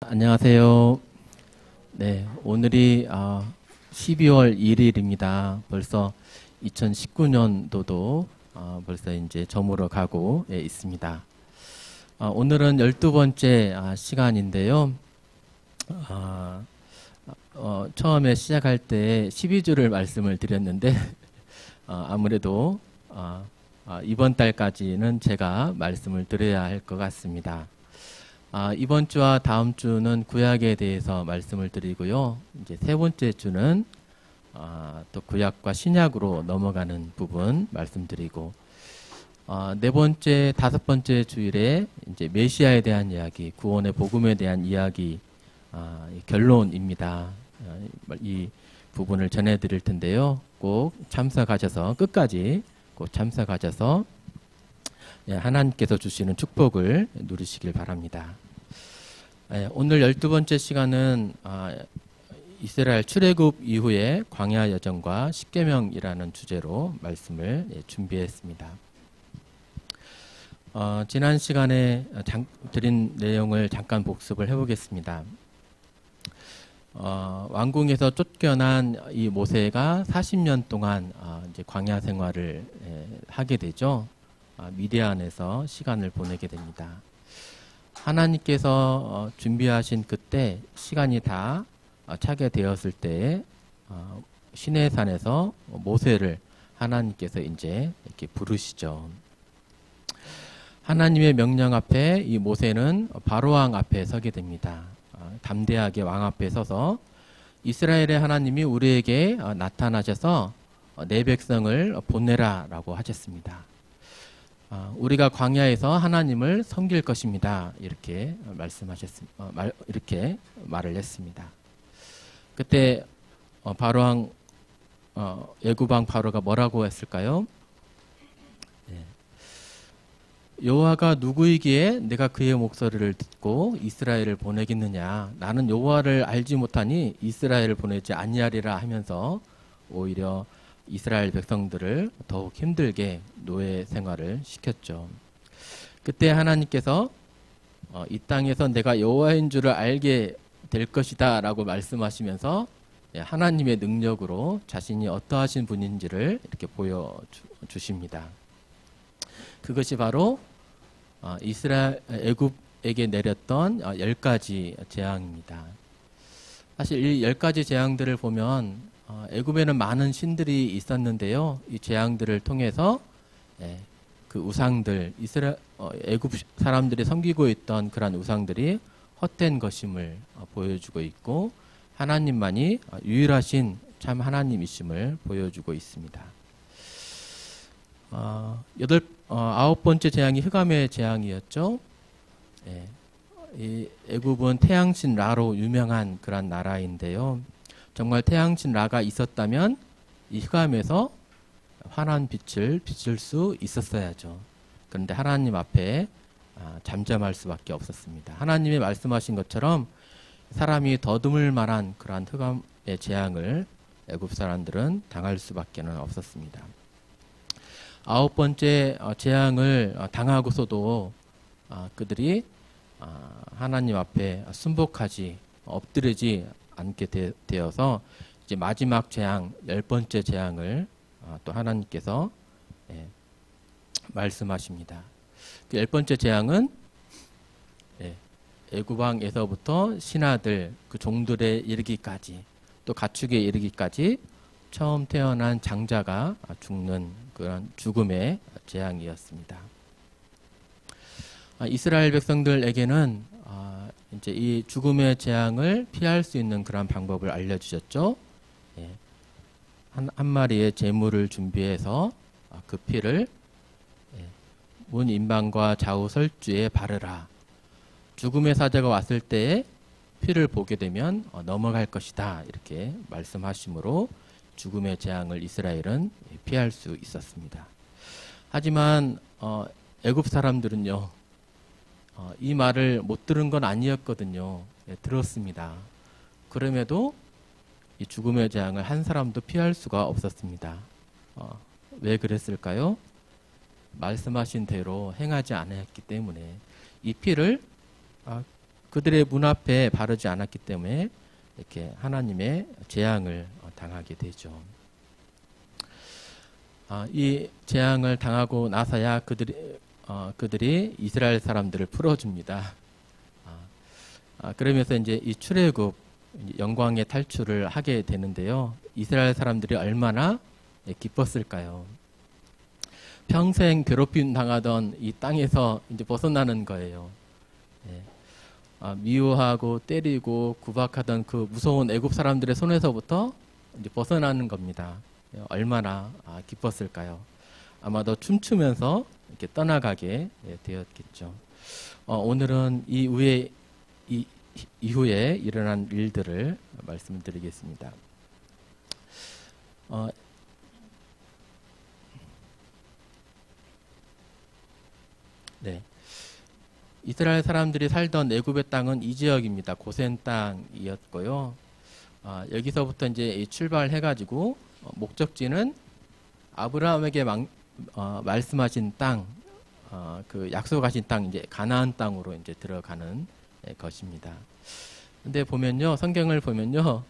안녕하세요. 네, 오늘이 12월 1일입니다. 벌써 2019년도도 벌써 이제 저물어 가고 있습니다. 오늘은 12번째 시간인데요. 처음에 시작할 때 12주를 말씀을 드렸는데 아무래도 이번 달까지는 제가 말씀을 드려야 할 것 같습니다. 이번 주와 다음 주는 구약에 대해서 말씀을 드리고요. 이제 세 번째 주는 또 구약과 신약으로 넘어가는 부분 말씀드리고, 네 번째, 다섯 번째 주일에 이제 메시아에 대한 이야기, 구원의 복음에 대한 이야기, 결론입니다. 이 부분을 전해드릴 텐데요. 꼭 참석하셔서 끝까지 꼭 참석하셔서 하나님께서 주시는 축복을 누리시길 바랍니다. 오늘 12번째 시간은 이스라엘 출애굽 이후의 광야 여정과 십계명이라는 주제로 말씀을 준비했습니다. 지난 시간에 드린 내용을 잠깐 복습을 해보겠습니다. 왕궁에서 쫓겨난 이 모세가 40년 동안 이제 광야 생활을 하게 되죠. 미디안에서 시간을 보내게 됩니다. 하나님께서 준비하신 그때 시간이 다 차게 되었을 때 시내산에서 모세를 하나님께서 이제 이렇게 부르시죠. 하나님의 명령 앞에 이 모세는 바로왕 앞에 서게 됩니다. 담대하게 왕 앞에 서서 이스라엘의 하나님이 우리에게 나타나셔서 내 백성을 보내라 라고 하셨습니다. 우리가 광야에서 하나님을 섬길 것입니다. 이렇게 이렇게 말을 했습니다. 그때 바로왕 애굽왕 바로가 뭐라고 했을까요? 여호와가 누구이기에 내가 그의 목소리를 듣고 이스라엘을 보내겠느냐? 나는 여호와를 알지 못하니 이스라엘을 보내지 아니하리라 하면서 오히려 이스라엘 백성들을 더욱 힘들게 노예 생활을 시켰죠. 그때 하나님께서 이 땅에서 내가 여호와인 줄을 알게 될 것이다 라고 말씀하시면서 하나님의 능력으로 자신이 어떠하신 분인지를 이렇게 보여주십니다. 그것이 바로 애굽에게 내렸던 10가지 재앙입니다. 사실 이 10가지 재앙들을 보면 애굽에는 많은 신들이 있었는데요. 이 재앙들을 통해서 그 우상들, 애굽 사람들이 섬기고 있던 그런 우상들이 헛된 것임을 보여주고 있고, 하나님만이 유일하신 참 하나님이심을 보여주고 있습니다. 아홉 번째 재앙이 흑암의 재앙이었죠. 이 애굽은 태양신 라로 유명한 그런 나라인데요. 정말 태양신 라가 있었다면 이 흑암에서 환한 빛을 비출 수 있었어야죠. 그런데 하나님 앞에 잠잠할 수밖에 없었습니다. 하나님이 말씀하신 것처럼 사람이 더듬을 만한 그러한 흑암의 재앙을 애굽 사람들은 당할 수밖에 없었습니다. 아홉 번째 재앙을 당하고서도 그들이 하나님 앞에 순복하지 엎드리지 않게 되어서 이제 마지막 재앙, 10번째 재앙을 또 하나님께서 말씀하십니다. 그 10번째 재앙은 애굽 왕에서부터 신하들, 그 종들에 이르기까지, 또 가축에 이르기까지 처음 태어난 장자가 죽는 그런 죽음의 재앙이었습니다. 이스라엘 백성들에게는 이제 이 죽음의 재앙을 피할 수 있는 그런 방법을 알려주셨죠. 한 마리의 제물을 준비해서 그 피를 문 인방과 좌우 설주에 바르라. 죽음의 사자가 왔을 때에 피를 보게 되면 넘어갈 것이다. 이렇게 말씀하심으로 죽음의 재앙을 이스라엘은 피할 수 있었습니다. 하지만 애굽 사람들은요, 이 말을 못 들은 건 아니었거든요. 들었습니다. 그럼에도 이 죽음의 재앙을 한 사람도 피할 수가 없었습니다. 왜 그랬을까요? 말씀하신 대로 행하지 않았기 때문에 이 피를 그들의 문 앞에 바르지 않았기 때문에 이렇게 하나님의 재앙을 당하게 되죠. 이 재앙을 당하고 나서야 그들이 이스라엘 사람들을 풀어줍니다. 그러면서 이제 이 출애굽 영광의 탈출을 하게 되는데요. 이스라엘 사람들이 얼마나 기뻤을까요? 평생 괴롭힘 당하던 이 땅에서 이제 벗어나는 거예요. 미워하고 때리고 구박하던 그 무서운 애굽 사람들의 손에서부터 이제 벗어나는 겁니다. 얼마나 기뻤을까요? 아마도 춤추면서 이렇게 떠나가게 되었겠죠. 오늘은 이후에 일어난 일들을 말씀드리겠습니다. 네. 이스라엘 사람들이 살던 애굽의 땅은 이 지역입니다. 고센 땅이었고요. 여기서부터 이제 출발해가지고 목적지는 아브라함에게 말씀하신 땅, 그 약속하신 땅, 이제 가나안 땅으로 이제 들어가는 것입니다. 근데 보면요, 성경을 보면요,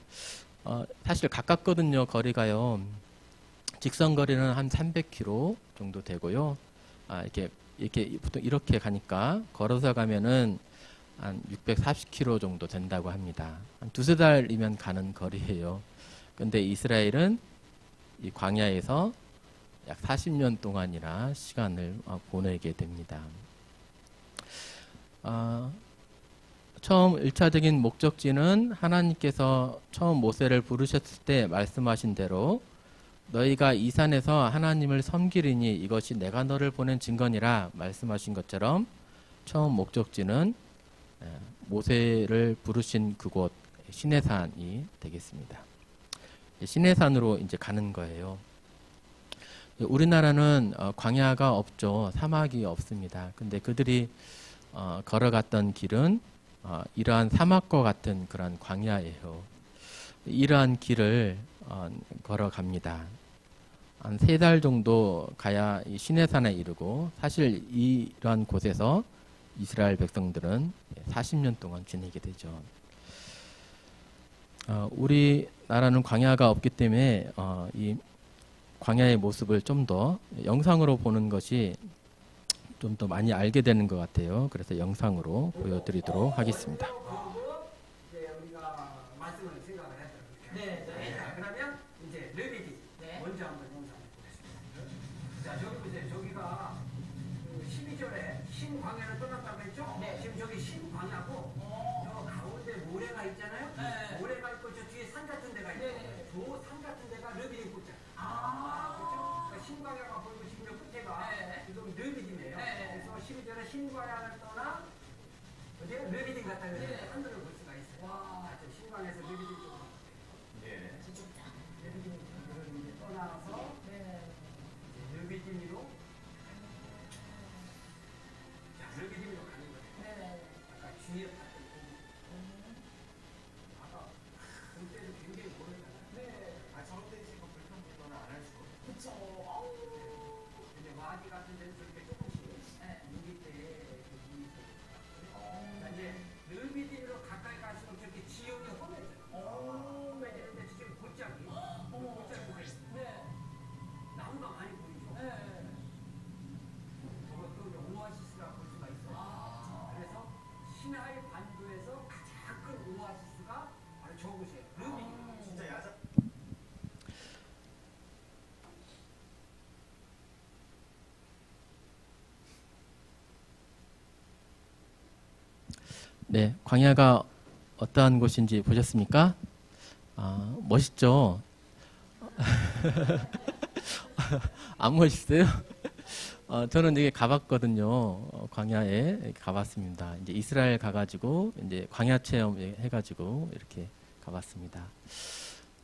사실 가깝거든요. 거리가요. 직선 거리는 한 300km 정도 되고요. 이렇게 보통 이렇게 가니까 걸어서 가면은 한 640km 정도 된다고 합니다. 한 두세 달이면 가는 거리예요. 근데 이스라엘은 이 광야에서 약 40년 동안이나 시간을 보내게 됩니다. 처음 1차적인 목적지는 하나님께서 처음 모세를 부르셨을 때 말씀하신 대로 너희가 이 산에서 하나님을 섬기리니 이것이 내가 너를 보낸 증거니라 말씀하신 것처럼 처음 목적지는 모세를 부르신 그곳 시내산이 되겠습니다. 시내산으로 이제 가는 거예요. 우리나라는 광야가 없죠. 사막이 없습니다. 근데 그들이 걸어갔던 길은 이러한 사막과 같은 그런 광야예요. 이러한 길을 걸어갑니다. 한 3달 정도 가야 이 시내산에 이르고, 사실 이러한 곳에서 이스라엘 백성들은 40년 동안 지내게 되죠. 우리나라는 광야가 없기 때문에 이 광야의 모습을 좀 더 영상으로 보는 것이 좀 더 많이 알게 되는 것 같아요. 그래서 영상으로 보여드리도록 하겠습니다. 그러면 이제 레위기 먼저 한번 영상을 보겠습니다. 자, 저기 보세요. 저기가 12절에 신광야를 떠났다고 했죠? 네. 지금 저기 신광야고 저 가운데 모래가 있잖아요. 네. 모래가 있고 저 뒤에 산 같은 데가 있고 저 산 같은 데가 레위기 끝이야. 그렇죠? 그러니까 신광야가 보이고 지금 저 끝에가 지금 레위기네요. 그래서 12절에 신광야를 떠나 어제 레위기 갔다 그래서 하늘을 볼 수가 있어요. 자, 저 신광야에서 레위기 쪽으로 떠나서 르비딤으로 르비딤으로 가는 거예요. 아까 주위에 봤던 아까 그때도 굉장히 모르잖아요. 저런 데 있으니까 불편 불편은 안 할 수가 없어요. 그쵸. 근데 와디 같은 데는 저렇게 조금씩 물기 때에 이제 르비딤으로 가까이 갈수록 저렇게 지형이 험해져요. 험해지는데 지금 곧장이 나무가 많이 보이죠? 저것도 오아시스라 볼 수가 있어요. 그래서 시나이 반도에서 가장 큰 오아시스가 바로 저곳이에요. 르비딤. 진짜 야자. 네, 광야가 어떠한 곳인지 보셨습니까? 멋있죠? 안 멋있어요? 저는 되게 가봤거든요. 광야에 가봤습니다. 이제 이스라엘 가가지고 이제 광야 체험 해가지고 이렇게 가봤습니다.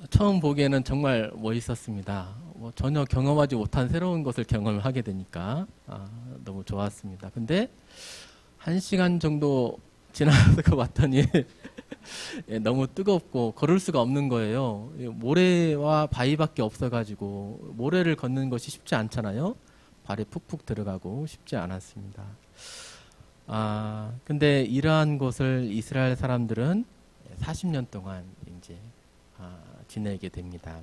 처음 보기에는 정말 멋있었습니다. 전혀 경험하지 못한 새로운 것을 경험하게 되니까 너무 좋았습니다. 근데 1시간 정도 지나서 봤더니 너무 뜨겁고 걸을 수가 없는 거예요. 모래와 바위밖에 없어가지고 모래를 걷는 것이 쉽지 않잖아요. 발에 푹푹 들어가고 쉽지 않았습니다. 근데 이러한 곳을 이스라엘 사람들은 40년 동안 이제 지내게 됩니다.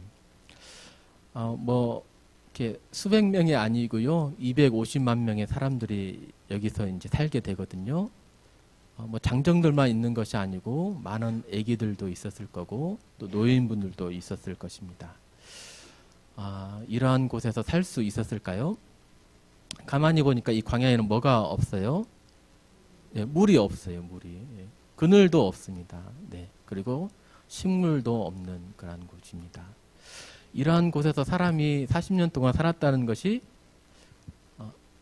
뭐 이렇게 수백 명이 아니고요, 250만 명의 사람들이 여기서 이제 살게 되거든요. 뭐 장정들만 있는 것이 아니고 많은 아기들도 있었을 거고 또 노인분들도 있었을 것입니다. 이러한 곳에서 살 수 있었을까요? 가만히 보니까 이 광야에는 뭐가 없어요? 네, 물이 없어요. 물이. 네. 그늘도 없습니다. 네. 그리고 식물도 없는 그런 곳입니다. 이러한 곳에서 사람이 40년 동안 살았다는 것이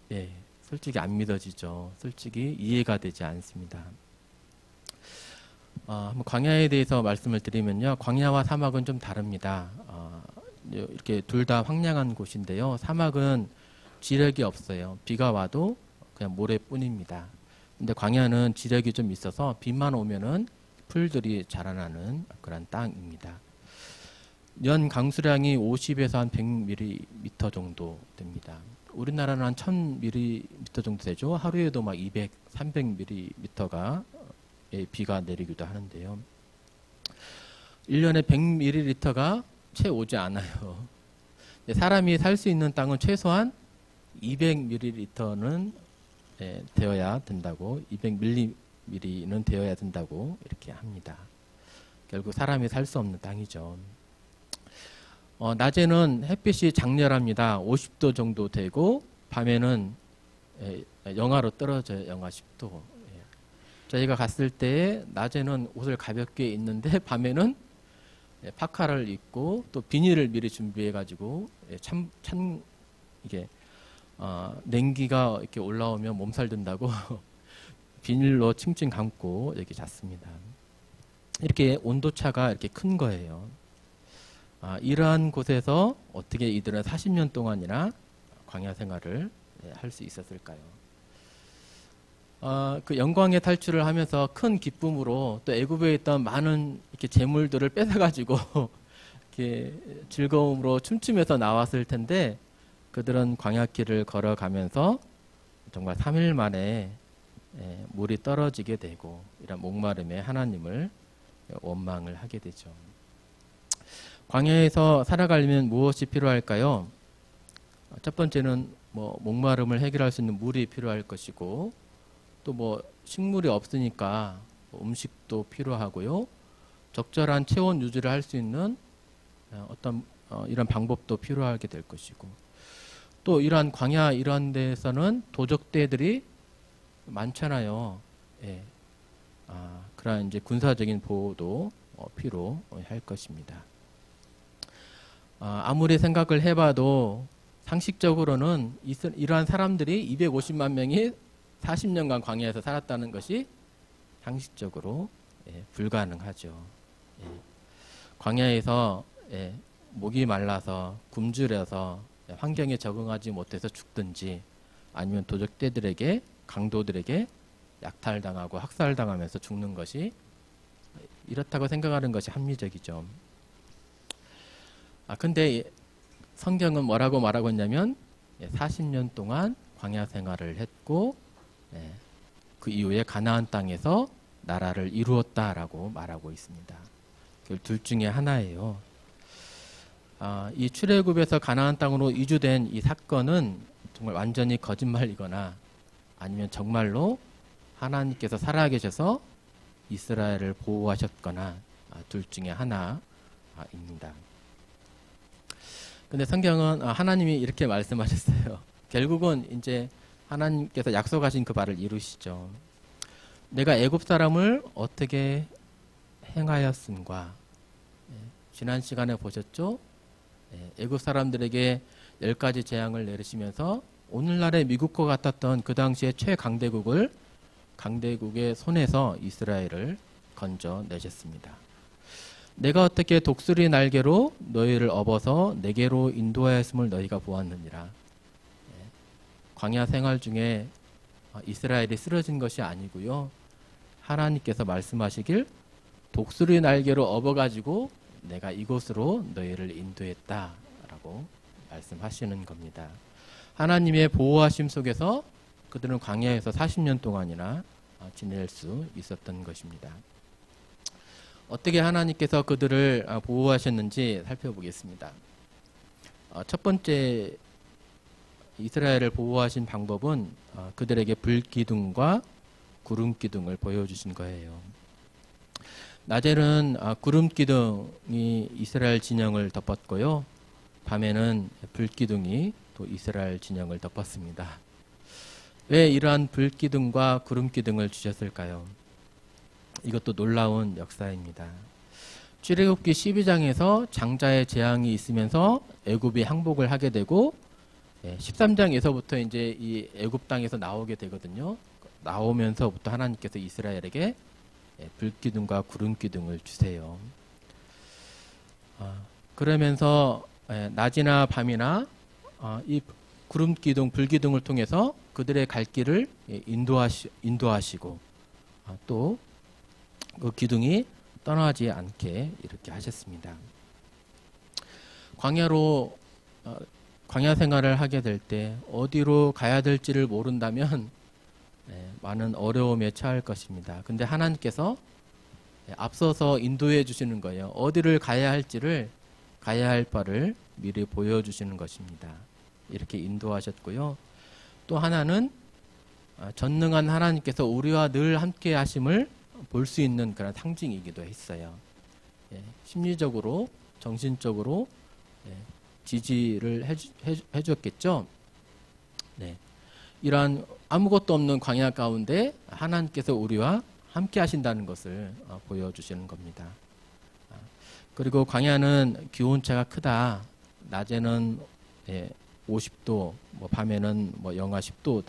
네, 솔직히 안 믿어지죠. 솔직히 이해가 되지 않습니다. 한번 광야에 대해서 말씀을 드리면요, 광야와 사막은 좀 다릅니다. 이렇게 둘 다 황량한 곳인데요, 사막은 지력이 없어요. 비가 와도 그냥 모래뿐입니다. 근데 광야는 지력이 좀 있어서 비만 오면은 풀들이 자라나는 그런 땅입니다. 연 강수량이 50에서 한 100mm 정도 됩니다. 우리나라는 한 1000mm 정도 되죠. 하루에도 막 200, 300mm가 비가 내리기도 하는데요. 1년에 100ml가 채 오지 않아요. 사람이 살 수 있는 땅은 최소한 200ml는 되어야 된다고, 200mm는 되어야 된다고 이렇게 합니다. 결국 사람이 살 수 없는 땅이죠. 낮에는 햇빛이 장렬합니다. 50도 정도 되고 밤에는 영하로 떨어져요. 영하 10도. 저희가 갔을 때 낮에는 옷을 가볍게 입는데 밤에는 파카를 입고 또 비닐을 미리 준비해 가지고 이게 냉기가 이렇게 올라오면 몸살 든다고 비닐로 칭칭 감고 이렇게 잤습니다. 이렇게 온도차가 이렇게 큰 거예요. 이러한 곳에서 어떻게 이들은 40년 동안이나 광야 생활을 할 수 있었을까요? 그 영광의 탈출을 하면서 큰 기쁨으로 또 애굽에 있던 많은 이렇게 재물들을 뺏어가지고 이렇게 즐거움으로 춤추면서 나왔을 텐데, 그들은 광야길을 걸어가면서 정말 3일 만에 물이 떨어지게 되고 이런 목마름에 하나님을 원망을 하게 되죠. 광야에서 살아가려면 무엇이 필요할까요? 첫 번째는 뭐 목마름을 해결할 수 있는 물이 필요할 것이고, 또 뭐 식물이 없으니까 음식도 필요하고요. 적절한 체온 유지를 할 수 있는 어떤 이런 방법도 필요하게 될 것이고, 또 이러한 광야 이런 데에서는 도적대들이 많잖아요. 예. 그러한 이제 군사적인 보호도 필요할 것입니다. 아무리 생각을 해봐도 상식적으로는 이러한 사람들이 250만 명이 40년간 광야에서 살았다는 것이 상식적으로 불가능하죠. 광야에서 목이 말라서 굶주려서 환경에 적응하지 못해서 죽든지, 아니면 도적대들에게, 강도들에게 약탈당하고 학살당하면서 죽는 것이, 이렇다고 생각하는 것이 합리적이죠. 근데 성경은 뭐라고 말하고 있냐면 40년 동안 광야 생활을 했고 그 이후에 가나안 땅에서 나라를 이루었다라고 말하고 있습니다. 둘 중에 하나예요. 이 출애굽에서 가나안 땅으로 이주된 이 사건은 정말 완전히 거짓말이거나 아니면 정말로 하나님께서 살아계셔서 이스라엘을 보호하셨거나 둘 중에 하나입니다. 근데 성경은 하나님이 이렇게 말씀하셨어요. 결국은 이제 하나님께서 약속하신 그 바를 이루시죠. 내가 애굽 사람을 어떻게 행하였음과, 지난 시간에 보셨죠? 애굽 사람들에게 10가지 재앙을 내리시면서 오늘날의 미국과 같았던 그 당시의 최강대국의 손에서 이스라엘을 건져내셨습니다. 내가 어떻게 독수리 날개로 너희를 업어서 내게로 인도하였음을 너희가 보았느니라. 광야 생활 중에 이스라엘이 쓰러진 것이 아니고요, 하나님께서 말씀하시길 독수리 날개로 업어가지고 내가 이곳으로 너희를 인도했다라고 말씀하시는 겁니다. 하나님의 보호하심 속에서 그들은 광야에서 40년 동안이나 지낼 수 있었던 것입니다. 어떻게 하나님께서 그들을 보호하셨는지 살펴보겠습니다. 첫 번째 이스라엘을 보호하신 방법은 그들에게 불기둥과 구름기둥을 보여주신 거예요. 낮에는 구름기둥이 이스라엘 진영을 덮었고요. 밤에는 불기둥이 또 이스라엘 진영을 덮었습니다. 왜 이러한 불기둥과 구름기둥을 주셨을까요? 이것도 놀라운 역사입니다. 출애굽기 12장에서 장자의 재앙이 있으면서 애굽이 항복을 하게 되고 13장에서부터 이제 이 애굽 땅에서 나오게 되거든요. 나오면서부터 하나님께서 이스라엘에게 불기둥과 구름기둥을 주세요. 그러면서 낮이나 밤이나 이 구름기둥, 불기둥을 통해서 그들의 갈 길을 인도하시고 또 그 기둥이 떠나지 않게 이렇게 하셨습니다. 광야 생활을 하게 될 때 어디로 가야 될지를 모른다면 많은 어려움에 처할 것입니다. 근데 하나님께서 앞서서 인도해 주시는 거예요. 어디를 가야 할지를, 가야 할 바를 미리 보여주시는 것입니다. 이렇게 인도하셨고요. 또 하나는 전능한 하나님께서 우리와 늘 함께 하심을 볼 수 있는 그런 상징이기도 했어요. 심리적으로, 정신적으로 지지를 해줬겠죠. 이러한 아무것도 없는 광야 가운데 하나님께서 우리와 함께 하신다는 것을 보여주시는 겁니다. 그리고 광야는 기온차가 크다. 낮에는 50도, 밤에는 영하 10도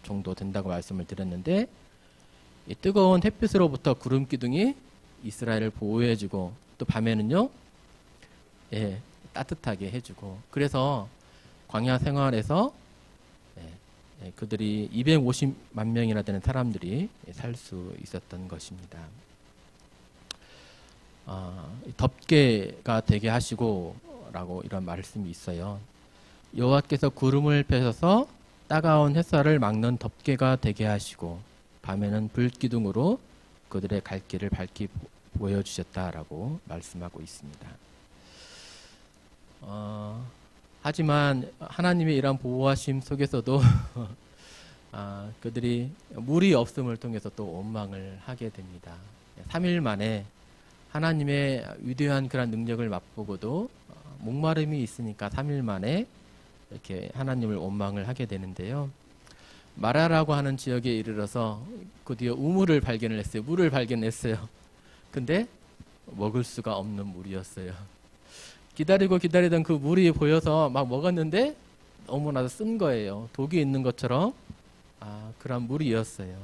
정도 된다고 말씀을 드렸는데, 이 뜨거운 햇빛으로부터 구름 기둥이 이스라엘을 보호해주고, 또 밤에는요, 따뜻하게 해주고, 그래서 광야 생활에서 그들이 250만 명이나 되는 사람들이 살 수 있었던 것입니다. 덮개가 되게 하시고 라고 이런 말씀이 있어요. 여호와께서 구름을 펴셔서 따가운 햇살을 막는 덮개가 되게 하시고 밤에는 불기둥으로 그들의 갈 길을 밝히 보여주셨다라고 말씀하고 있습니다. 하지만 하나님의 이러한 보호하심 속에서도 그들이 물이 없음을 통해서 또 원망을 하게 됩니다. 3일 만에 하나님의 위대한 그런 능력을 맛보고도 목마름이 있으니까 3일 만에 이렇게 하나님을 원망을 하게 되는데요. 마라라고 하는 지역에 이르러서 드디어 우물을 발견을 했어요. 물을 발견했어요. 근데 먹을 수가 없는 물이었어요. 기다리던 그 물이 보여서 막 먹었는데 너무나도 쓴 거예요. 독이 있는 것처럼 그런 물이었어요.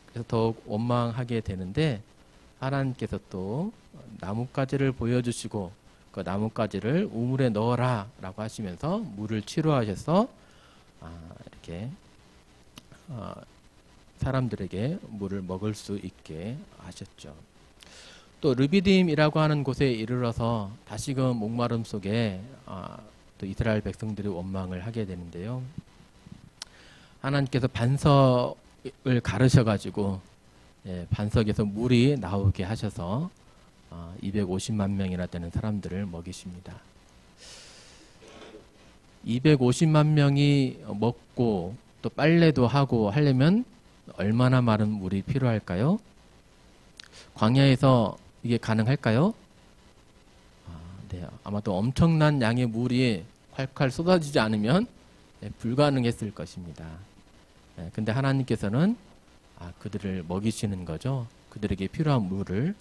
그래서 더욱 원망하게 되는데 하나님께서 또 나뭇가지를 보여주시고 그 나뭇가지를 우물에 넣어라 라고 하시면서 물을 치료하셔서 이렇게 사람들에게 물을 먹을 수 있게 하셨죠. 또 르비딤이라고 하는 곳에 이르러서 다시금 목마름 속에 또 이스라엘 백성들이 원망을 하게 되는데요. 하나님께서 반석을 가르셔가지고 반석에서 물이 나오게 하셔서 250만 명이나 되는 사람들을 먹이십니다. 250만 명이 먹고 또 빨래도 하고 하려면 얼마나 많은 물이 필요할까요? 광야에서 이게 가능할까요? 네, 아마도 엄청난 양의 물이 콸콸 쏟아지지 않으면 불가능했을 것입니다. 근데 하나님께서는 그들을 먹이시는 거죠. 그들에게 필요한 물을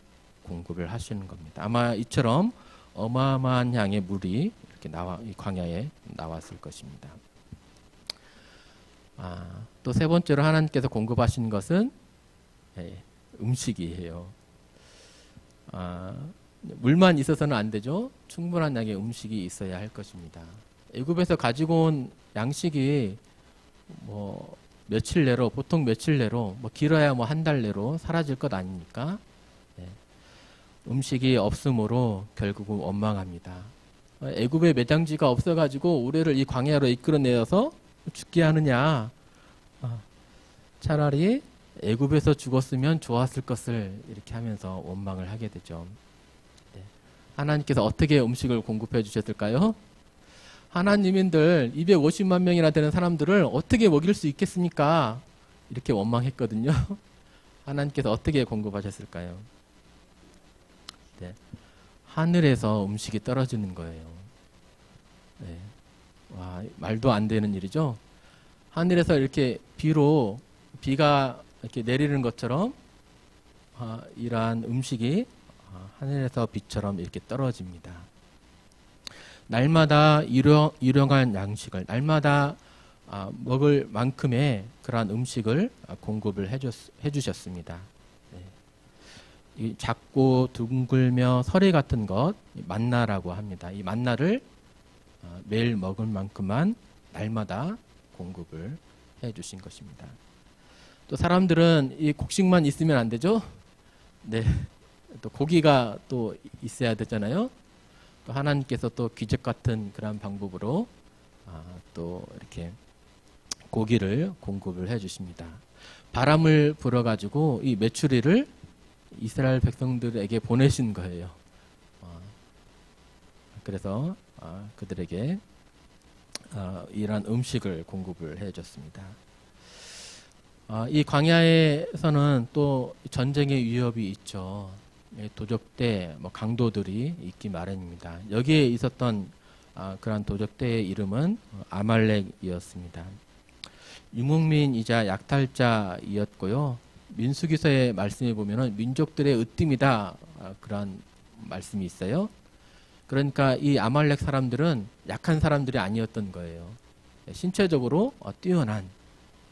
공급을 하시는 겁니다. 아마 이처럼 어마어마한 양의 물이 이렇게 이 광야에 나왔을 것입니다. 또 세 번째로 하나님께서 공급하신 것은 음식이에요. 물만 있어서는 안 되죠. 충분한 양의 음식이 있어야 할 것입니다. 애굽에서 가지고 온 양식이 며칠 내로, 보통 며칠 내로, 길어야 한 달 내로 사라질 것 아닙니까? 음식이 없으므로 결국은 원망합니다. 애굽에 매장지가 없어가지고 우리를 이 광야로 이끌어내어서 죽게 하느냐, 차라리 애굽에서 죽었으면 좋았을 것을 이렇게 하면서 원망을 하게 되죠. 네. 하나님께서 어떻게 음식을 공급해 주셨을까요? 하나님인들 250만 명이나 되는 사람들을 어떻게 먹일 수 있겠습니까? 이렇게 원망했거든요. 하나님께서 어떻게 공급하셨을까요? 네. 하늘에서 음식이 떨어지는 거예요. 네. 와, 말도 안 되는 일이죠. 하늘에서 이렇게 비가 이렇게 내리는 것처럼 이러한 음식이 하늘에서 비처럼 이렇게 떨어집니다. 날마다 일용할 양식을 날마다 먹을 만큼의 그러한 음식을 공급을 해주셨습니다. 네. 이 작고 둥글며 서리 같은 것 만나라고 합니다. 이 만나를 매일 먹을 만큼만 날마다 공급을 해주신 것입니다. 또 사람들은 이 곡식만 있으면 안 되죠? 네. 또 고기가 또 있어야 되잖아요. 또 하나님께서 또 기적 같은 그런 방법으로 또 이렇게 고기를 공급을 해주십니다. 바람을 불어가지고 이 메추리를 이스라엘 백성들에게 보내신 거예요. 그래서 그들에게 이러한 음식을 공급을 해줬습니다. 이 광야에서는 또 전쟁의 위협이 있죠. 도적대, 강도들이 있기 마련입니다. 여기에 있었던 그러한 도적대의 이름은 아말렉이었습니다. 유목민이자 약탈자이었고요. 민수기서의 말씀에 보면은 민족들의 으뜸이다 그러한 말씀이 있어요. 그러니까 이 아말렉 사람들은 약한 사람들이 아니었던 거예요. 신체적으로 뛰어난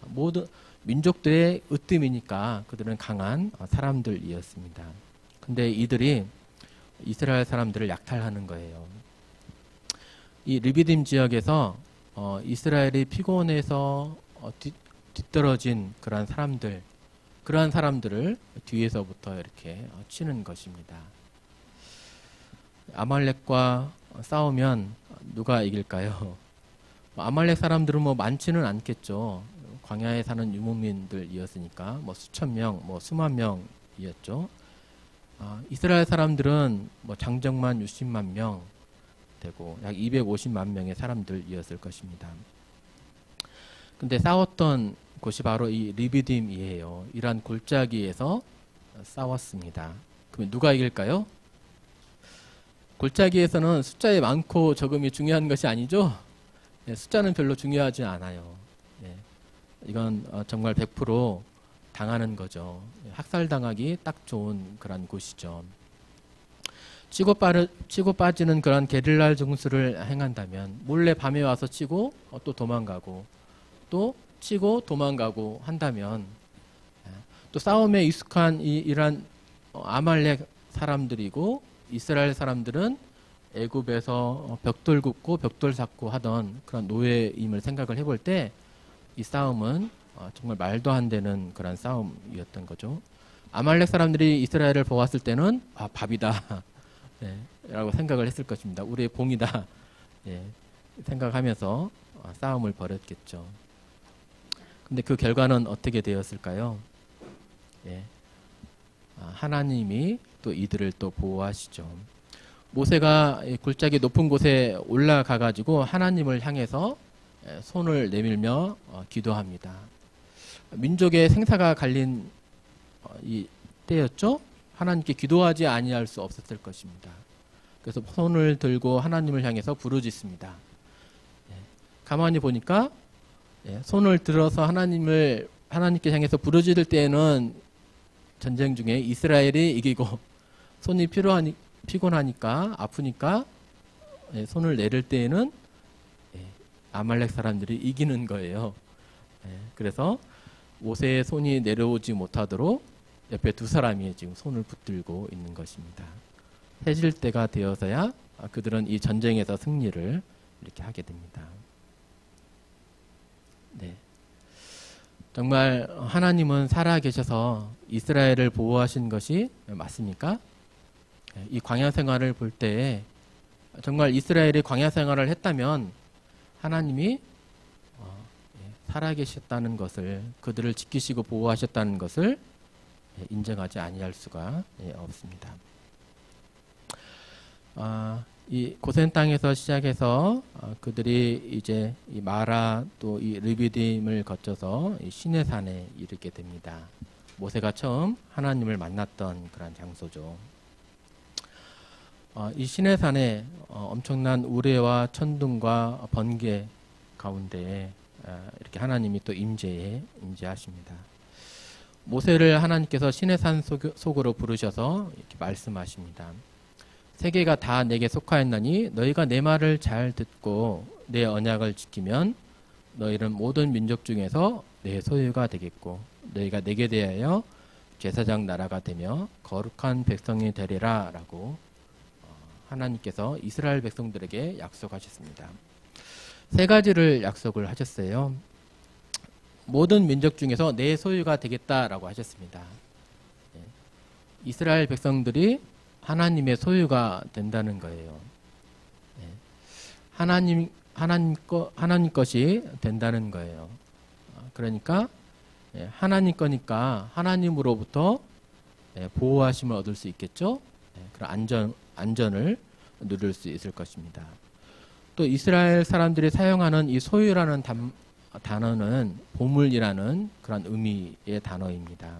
모든 민족들의 으뜸이니까 그들은 강한 사람들이었습니다. 근데 이들이 이스라엘 사람들을 약탈하는 거예요. 이 르비딤 지역에서 이스라엘이 피곤해서 뒤떨어진 그러한 사람들을 뒤에서부터 이렇게 치는 것입니다. 아말렉과 싸우면 누가 이길까요? 아말렉 사람들은 많지는 않겠죠. 광야에 사는 유목민들이었으니까 수천 명, 수만 명이었죠. 이스라엘 사람들은 장정만 60만 명 되고 약 250만 명의 사람들이었을 것입니다. 근데 싸웠던 곳이 바로 이 르비딤이에요. 이러한 골짜기에서 싸웠습니다. 그러면 누가 이길까요? 골짜기에서는 숫자에 많고 적음이 중요한 것이 아니죠. 네, 숫자는 별로 중요하지 않아요. 네, 이건 정말 100% 당하는 거죠. 학살당하기 딱 좋은 그런 곳이죠. 치고 빠지는 그런 게릴라 정수를 행한다면 몰래 밤에 와서 치고 또 도망가고 또 치고 도망가고 한다면 또 싸움에 익숙한 이란 아말렉 사람들이고 이스라엘 사람들은 애굽에서 벽돌 굽고 벽돌 쌓고 하던 그런 노예임을 생각을 해볼 때 이 싸움은 정말 말도 안 되는 그런 싸움이었던 거죠. 아말렉 사람들이 이스라엘을 보았을 때는 밥이다 네, 라고 생각을 했을 것입니다. 우리의 봉이다 네, 생각하면서 싸움을 벌였겠죠. 근데 그 결과는 어떻게 되었을까요? 네, 하나님이 또 이들을 또 보호하시죠. 모세가 골짜기 높은 곳에 올라가 가지고 하나님을 향해서 손을 내밀며 기도합니다. 민족의 생사가 갈린 이 때였죠. 하나님께 기도하지 아니할 수 없었을 것입니다. 그래서 손을 들고 하나님을 향해서 부르짖습니다. 가만히 보니까 손을 들어서 하나님께 향해서 부르짖을 때에는 전쟁 중에 이스라엘이 이기고 손이 피곤하니까 아프니까 손을 내릴 때에는 아말렉 사람들이 이기는 거예요. 그래서 모세의 손이 내려오지 못하도록 옆에 두 사람이 지금 손을 붙들고 있는 것입니다. 해질 때가 되어서야 그들은 이 전쟁에서 승리를 이렇게 하게 됩니다. 네. 정말 하나님은 살아계셔서 이스라엘을 보호하신 것이 맞습니까? 이 광야 생활을 볼 때 정말 이스라엘이 광야 생활을 했다면 하나님이 살아계셨다는 것을, 그들을 지키시고 보호하셨다는 것을 인정하지 아니할 수가 없습니다. 이 고센 땅에서 시작해서 그들이 이제 이 마라 또 이 르비딤을 거쳐서 이 시내산에 이르게 됩니다. 모세가 처음 하나님을 만났던 그런 장소죠. 이 시내산에 엄청난 우레와 천둥과 번개 가운데 이렇게 하나님이 또 임재하십니다. 모세를 하나님께서 시내산 속으로 부르셔서 이렇게 말씀하십니다. 세계가 다 내게 속하였나니 너희가 내 말을 잘 듣고 내 언약을 지키면 너희는 모든 민족 중에서 내 소유가 되겠고 너희가 내게 대하여 제사장 나라가 되며 거룩한 백성이 되리라 라고 하나님께서 이스라엘 백성들에게 약속하셨습니다. 세 가지를 약속을 하셨어요. 모든 민족 중에서 내 소유가 되겠다라고 하셨습니다. 이스라엘 백성들이 하나님의 소유가 된다는 거예요. 하나님 것이 된다는 거예요. 그러니까 하나님 거니까 하나님으로부터 보호하심을 얻을 수 있겠죠. 그런 안전을 누릴 수 있을 것입니다. 또 이스라엘 사람들이 사용하는 이 소유라는 단어는 보물이라는 그런 의미의 단어입니다.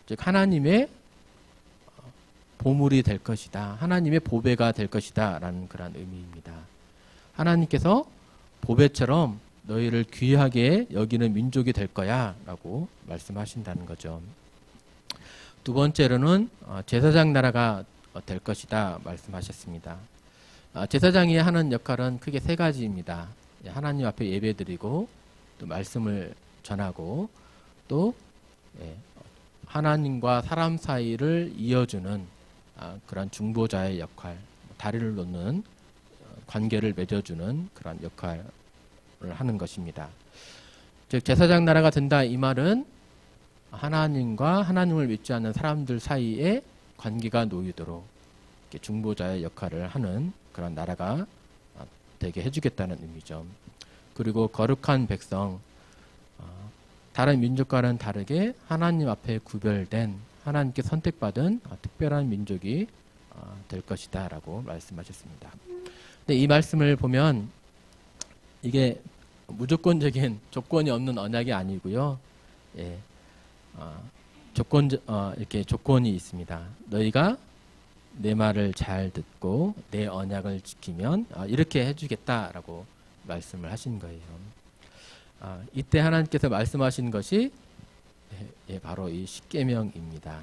즉 하나님의 보물이 될 것이다. 하나님의 보배가 될 것이다. 라는 그런 의미입니다. 하나님께서 보배처럼 너희를 귀하게 여기는 민족이 될 거야. 라고 말씀하신다는 거죠. 두 번째로는 제사장 나라가 될 것이다. 말씀하셨습니다. 제사장이 하는 역할은 크게 세 가지입니다. 하나님 앞에 예배드리고 또 말씀을 전하고 또 하나님과 사람 사이를 이어주는 그런 중보자의 역할, 다리를 놓는 관계를 맺어주는 그런 역할을 하는 것입니다. 즉 제사장 나라가 된다 이 말은 하나님과 하나님을 믿지 않는 사람들 사이에 관계가 놓이도록 중보자의 역할을 하는 그런 나라가 되게 해주겠다는 의미죠. 그리고 거룩한 백성, 다른 민족과는 다르게 하나님 앞에 구별된 하나님께 선택받은 특별한 민족이 될 것이다 라고 말씀하셨습니다. 근데 이 말씀을 보면 이게 무조건적인 조건이 없는 언약이 아니고요. 이렇게 조건이 있습니다. 너희가 내 말을 잘 듣고 내 언약을 지키면 이렇게 해주겠다라고 말씀을 하신 거예요. 이때 하나님께서 말씀하신 것이 바로 이 십계명입니다.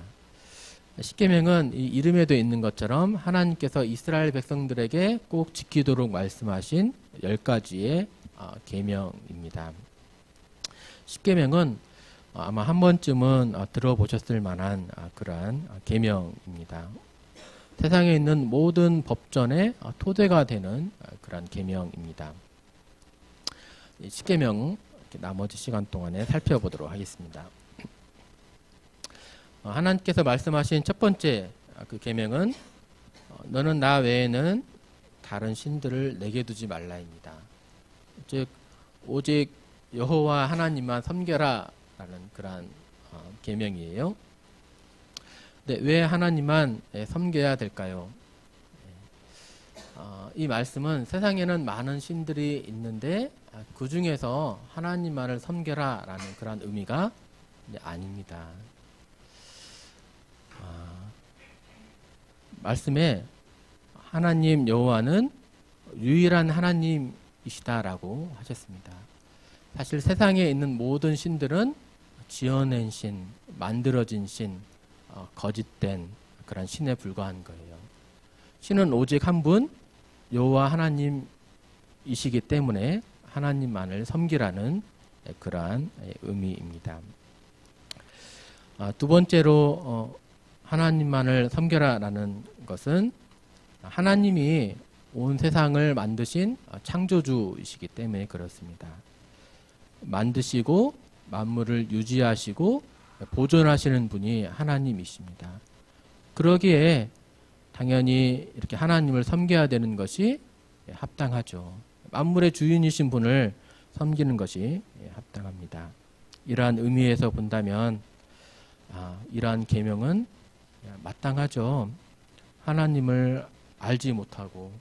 십계명은 이 이름에도 있는 것처럼 하나님께서 이스라엘 백성들에게 꼭 지키도록 말씀하신 10가지의 계명입니다. 십계명은 아마 한 번쯤은 들어보셨을 만한 그러한 계명입니다. 세상에 있는 모든 법전의 토대가 되는 그런 계명입니다. 십계명 나머지 시간 동안에 살펴보도록 하겠습니다. 하나님께서 말씀하신 첫 번째 그 계명은 너는 나 외에는 다른 신들을 내게 두지 말라입니다. 즉 오직 여호와 하나님만 섬겨라 라는 그런 계명이에요. 근데 왜 하나님만 섬겨야 될까요? 이 말씀은 세상에는 많은 신들이 있는데 그 중에서 하나님만을 섬겨라 라는 그런 의미가 아닙니다. 말씀에 하나님 여호와는 유일한 하나님이시다라고 하셨습니다. 사실 세상에 있는 모든 신들은 지어낸 신, 만들어진 신, 거짓된 그런 신에 불과한 거예요. 신은 오직 한 분, 여호와 하나님이시기 때문에 하나님만을 섬기라는 그러한 의미입니다. 두 번째로 하나님만을 섬겨라라는 것은 하나님이 온 세상을 만드신 창조주이시기 때문에 그렇습니다. 만드시고 만물을 유지하시고 보존하시는 분이 하나님이십니다. 그러기에 당연히 이렇게 하나님을 섬겨야 되는 것이 합당하죠. 만물의 주인이신 분을 섬기는 것이 합당합니다. 이러한 의미에서 본다면 이러한 계명은 마땅하죠. 하나님을 알지 못하고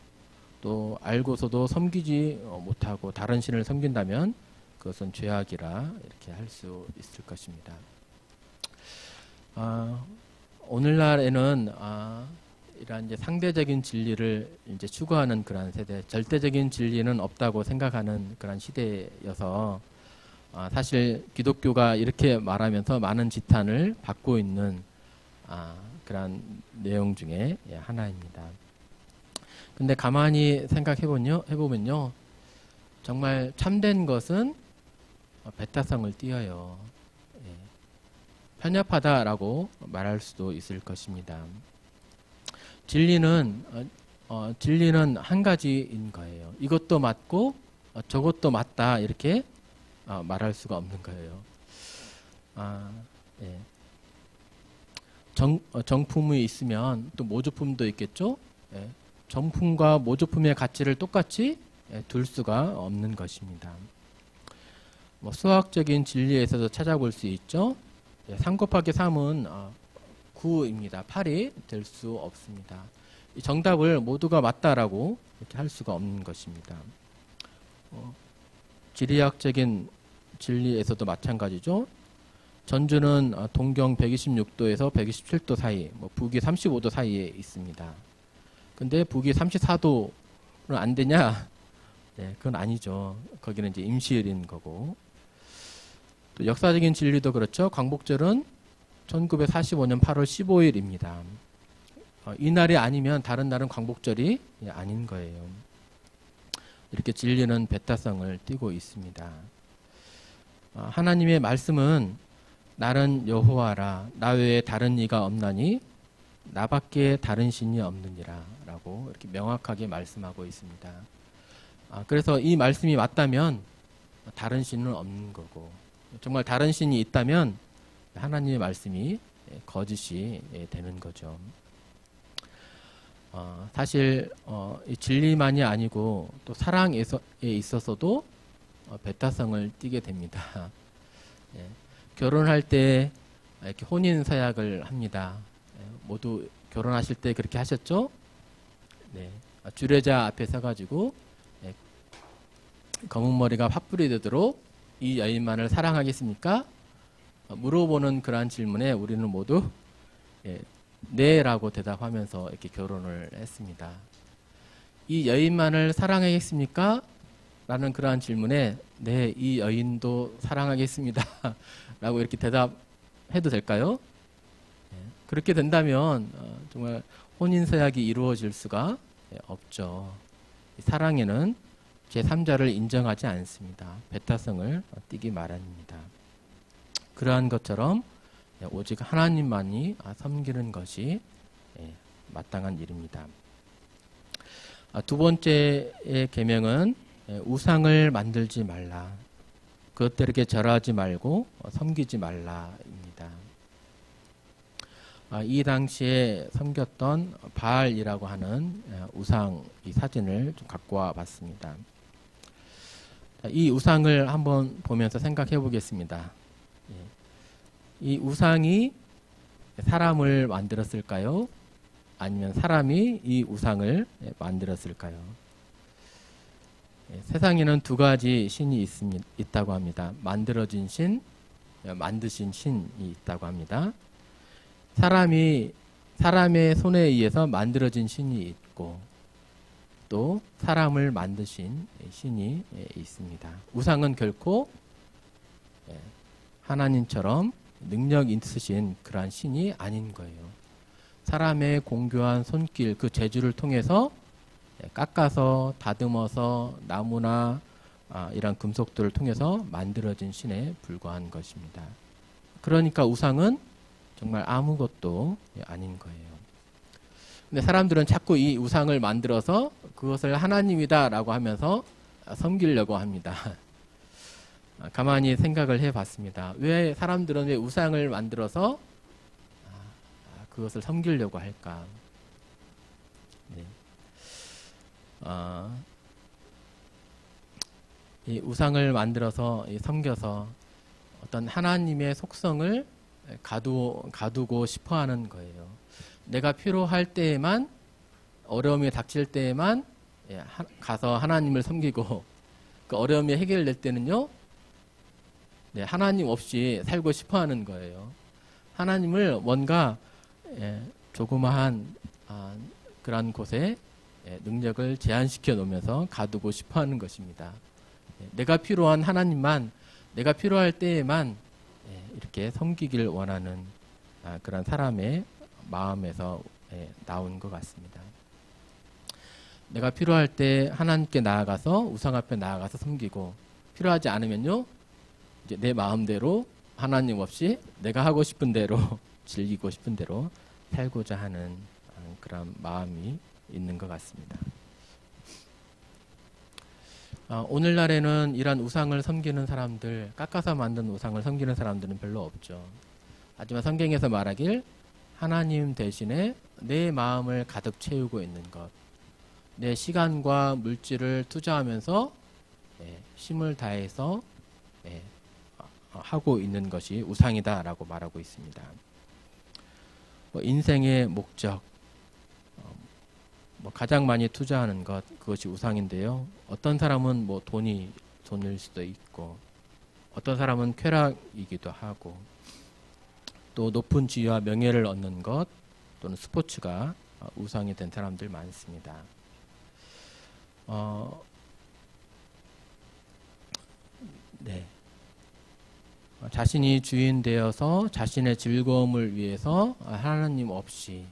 또 알고서도 섬기지 못하고 다른 신을 섬긴다면 그것은 죄악이라 이렇게 할 수 있을 것입니다. 오늘날에는 이러한 이제 상대적인 진리를 이제 추구하는 그러한 세대, 절대적인 진리는 없다고 생각하는 그런 시대여서 사실 기독교가 이렇게 말하면서 많은 지탄을 받고 있는 그런 내용 중에 하나입니다. 근데 가만히 해보면요, 정말 참된 것은 배타성을 띠어요. 편협하다라고 말할 수도 있을 것입니다. 진리는 한 가지인 거예요. 이것도 맞고 저것도 맞다 이렇게 말할 수가 없는 거예요. 정품이 있으면 또 모조품도 있겠죠. 정품과 모조품의 가치를 똑같이 둘 수가 없는 것입니다. 수학적인 진리에서도 찾아볼 수 있죠. 3 곱하기 3은 9입니다. 8이 될 수 없습니다. 이 정답을 모두가 맞다라고 이렇게 할 수가 없는 것입니다. 지리학적인 진리에서도 마찬가지죠. 전주는 동경 126도에서 127도 사이, 북위 35도 사이에 있습니다. 근데 북위 34도는 안 되냐? 그건 아니죠. 거기는 이제 임시일인 거고. 또 역사적인 진리도 그렇죠. 광복절은 1945년 8월 15일입니다. 이 날이 아니면 다른 날은 광복절이 아닌 거예요. 이렇게 진리는 배타성을 띠고 있습니다. 하나님의 말씀은 나는 여호와라 나 외에 다른 이가 없나니 나밖에 다른 신이 없느니라 라고 이렇게 명확하게 말씀하고 있습니다. 그래서 이 말씀이 맞다면 다른 신은 없는 거고, 정말 다른 신이 있다면 하나님의 말씀이 거짓이 되는 거죠. 사실 이 진리만이 아니고 또 사랑에 있어서도 배타성을 띠게 됩니다. 결혼할 때 이렇게 혼인 서약을 합니다. 모두 결혼하실 때 그렇게 하셨죠? 주례자 앞에 서가지고 검은 머리가 팥불이 되도록 이 여인만을 사랑하겠습니까? 물어보는 그러한 질문에 우리는 모두 네라고 대답하면서 이렇게 결혼을 했습니다. 이 여인만을 사랑하겠습니까? 라는 그러한 질문에 네, 이 여인도 사랑하겠습니다. 라고 이렇게 대답해도 될까요? 그렇게 된다면 정말 혼인서약이 이루어질 수가 없죠. 사랑에는 제3자를 인정하지 않습니다. 배타성을 띠기 마련입니다. 그러한 것처럼 오직 하나님만이 섬기는 것이 마땅한 일입니다. 두 번째의 계명은 우상을 만들지 말라. 그것들에게 절하지 말고 섬기지 말라입니다. 이 당시에 섬겼던 바알이라고 하는 우상 이 사진을 좀 갖고 와 봤습니다. 이 우상을 한번 보면서 생각해 보겠습니다. 이 우상이 사람을 만들었을까요? 아니면 사람이 이 우상을 만들었을까요? 세상에는 두 가지 신이 있다고 합니다. 만들어진 신, 만드신 신이 있다고 합니다. 사람의 손에 의해서 만들어진 신이 있고 또 사람을 만드신 신이 있습니다. 우상은 결코 하나님처럼 능력 있으신 그러한 신이 아닌 거예요. 사람의 공교한 손길, 그 재주를 통해서 깎아서 다듬어서 나무나 이런 금속들을 통해서 만들어진 신에 불과한 것입니다. 그러니까 우상은 정말 아무것도 아닌 거예요. 근데 사람들은 자꾸 이 우상을 만들어서 그것을 하나님이다라고 하면서 섬기려고 합니다. 가만히 생각을 해봤습니다. 왜 사람들은 왜 우상을 만들어서 그것을 섬기려고 할까? 이 우상을 만들어서 섬겨서 어떤 하나님의 속성을 가두고 싶어하는 거예요. 내가 필요할 때에만, 어려움이 닥칠 때에만 가서 하나님을 섬기고, 그 어려움이 해결될 때는요, 하나님 없이 살고 싶어하는 거예요. 하나님을 뭔가 조그마한 그런 곳에 능력을 제한시켜 놓으면서 가두고 싶어하는 것입니다. 내가 필요한 하나님만, 내가 필요할 때에만 이렇게 섬기길 원하는 그런 사람의 마음에서 나온 것 같습니다. 내가 필요할 때 하나님께 나아가서 우상 앞에 나아가서 섬기고, 필요하지 않으면요, 이제 내 마음대로 하나님 없이 내가 하고 싶은 대로 즐기고 싶은 대로 살고자 하는 그런 마음이 있는 것 같습니다. 오늘날에는 이런 우상을 섬기는 사람들, 깎아서 만든 우상을 섬기는 사람들은 별로 없죠. 하지만 성경에서 말하길 하나님 대신에 내 마음을 가득 채우고 있는 것, 내 시간과 물질을 투자하면서 힘을 다해서 하고 있는 것이 우상이다라고 말하고 있습니다. 인생의 목적, 가장 많이 투자하는 것, 그것이 우상인데요. 어떤 사람은 돈일 수도 있고, 어떤 사람은 쾌락이기도 하고, 또 높은 지위와 명예를 얻는 것, 또는 스포츠가 우상이 된 사람들 많습니다. 자신이 주인 되어서 자신의 즐거움을 위해서 하나님 없이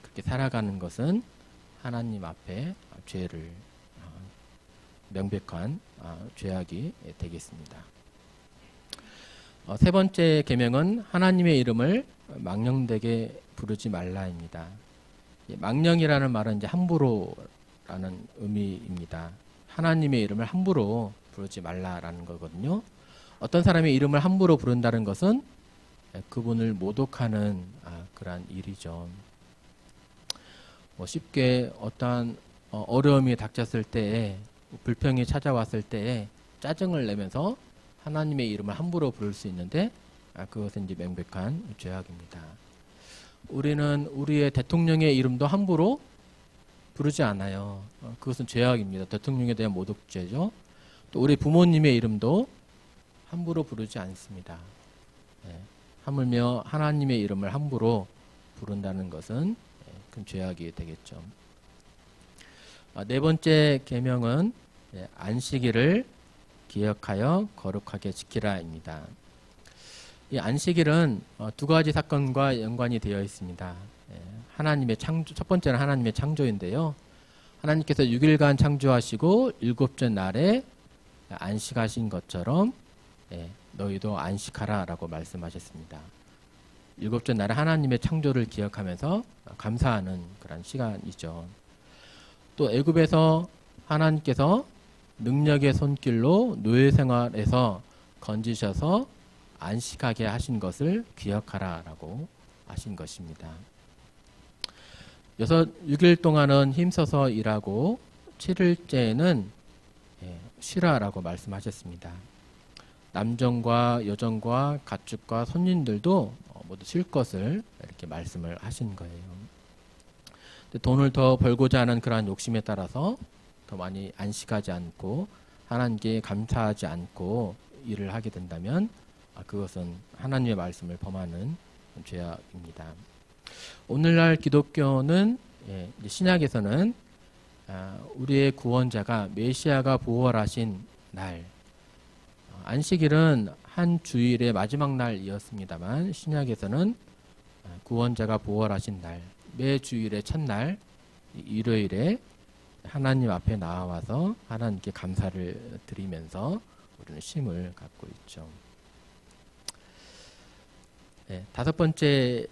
그렇게 살아가는 것은 하나님 앞에 죄를, 명백한 죄악이 되겠습니다. 세 번째 계명은 하나님의 이름을 망령되게 부르지 말라입니다. 망령이라는 말은 이제 함부로라는 의미입니다. 하나님의 이름을 함부로 부르지 말라라는 거거든요. 어떤 사람의 이름을 함부로 부른다는 것은 그분을 모독하는 그러한 일이죠. 쉽게 어떠한 어려움이 닥쳤을 때에, 불평이 찾아왔을 때에 짜증을 내면서 하나님의 이름을 함부로 부를 수 있는데, 그것은 이제 명백한 죄악입니다. 우리는 우리의 대통령의 이름도 함부로 부르지 않아요. 그것은 죄악입니다. 대통령에 대한 모독죄죠. 또 우리 부모님의 이름도 함부로 부르지 않습니다. 하물며 하나님의 이름을 함부로 부른다는 것은 큰 죄악이 되겠죠. 네 번째 계명은 안식일을 기억하여 거룩하게 지키라입니다. 이 안식일은 두 가지 사건과 연관이 되어 있습니다. 하나님의 창조, 첫 번째는 하나님의 창조인데요. 하나님께서 6일간 창조하시고 일곱째 날에 안식하신 것처럼 너희도 안식하라 라고 말씀하셨습니다. 일곱째 날에 하나님의 창조를 기억하면서 감사하는 그런 시간이죠. 또 애굽에서 하나님께서 능력의 손길로 노예 생활에서 건지셔서 안식하게 하신 것을 기억하라 라고 하신 것입니다. 6일 동안은 힘써서 일하고 7일째에는 쉬라라고 말씀하셨습니다. 남정과 여정과 가축과 손님들도 모두 쉴 것을 이렇게 말씀을 하신 거예요. 돈을 더 벌고자 하는 그러한 욕심에 따라서 더 많이 안식하지 않고 하나님께 감사하지 않고 일을 하게 된다면 그것은 하나님의 말씀을 범하는 죄악입니다. 오늘날 기독교는 신약에서는 우리의 구원자가 메시아가 부활하신 날, 안식일은 한 주일의 마지막 날이었습니다만 신약에서는 구원자가 부활하신 날, 매 주일의 첫날 일요일에 하나님 앞에 나와서 하나님께 감사를 드리면서 우리는 쉼을 갖고 있죠. 다섯 번째